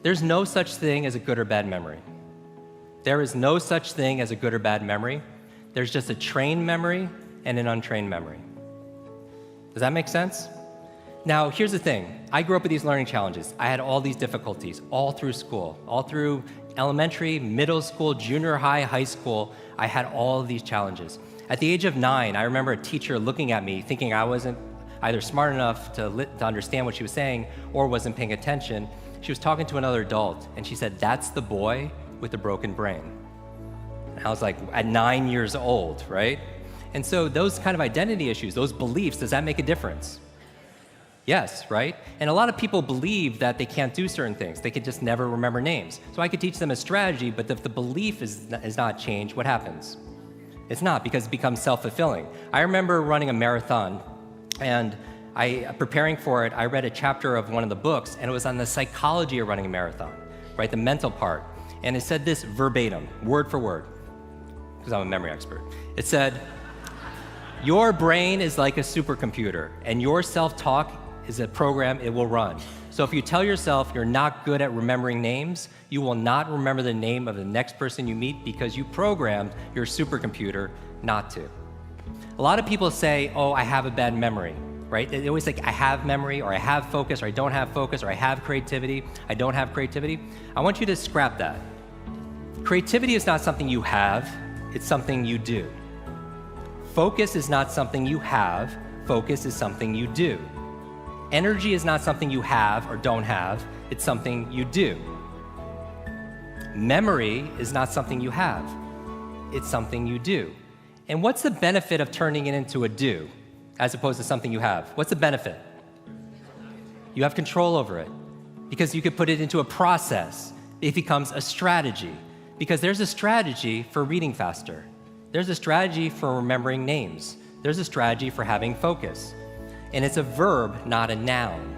There's no such thing as a good or bad memory. There is no such thing as a good or bad memory. There's just a trained memory and an untrained memory. Does that make sense? Now, here's the thing. I grew up with these learning challenges. I had all these difficulties all through school, all through elementary, middle school, junior high, high school. I had all of these challenges. At the age of 9, I remember a teacher looking at me thinking I wasn't either smart enough to understand what she was saying or wasn't paying attention. She was talking to another adult, and she said, "That's the boy with the broken brain." And I was like, at 9 years old, right? And so those kind of identity issues, those beliefs, does that make a difference? Yes, right? And a lot of people believe that they can't do certain things. They could just never remember names. So I could teach them a strategy, but if the belief is not changed, what happens? It's not, because it becomes self-fulfilling. I remember running a marathon, and preparing for it, I read a chapter of one of the books, and it was on the psychology of running a marathon, right? The mental part. And it said this verbatim, word for word, because I'm a memory expert. It said, "Your brain is like a supercomputer, and your self-talk is a program it will run. So if you tell yourself you're not good at remembering names, you will not remember the name of the next person you meet because you programmed your supercomputer not to." A lot of people say, "Oh, I have a bad memory," right? They always think, "I have memory," or "I have focus," or "I don't have focus," or "I have creativity," "I don't have creativity." I want you to scrap that. Creativity is not something you have, it's something you do. Focus is not something you have, focus is something you do. Energy is not something you have or don't have, it's something you do. Memory is not something you have, it's something you do. And what's the benefit of turning it into a do, as opposed to something you have? What's the benefit? You have control over it, because you could put it into a process. It becomes a strategy, because there's a strategy for reading faster. There's a strategy for remembering names. There's a strategy for having focus. And it's a verb, not a noun.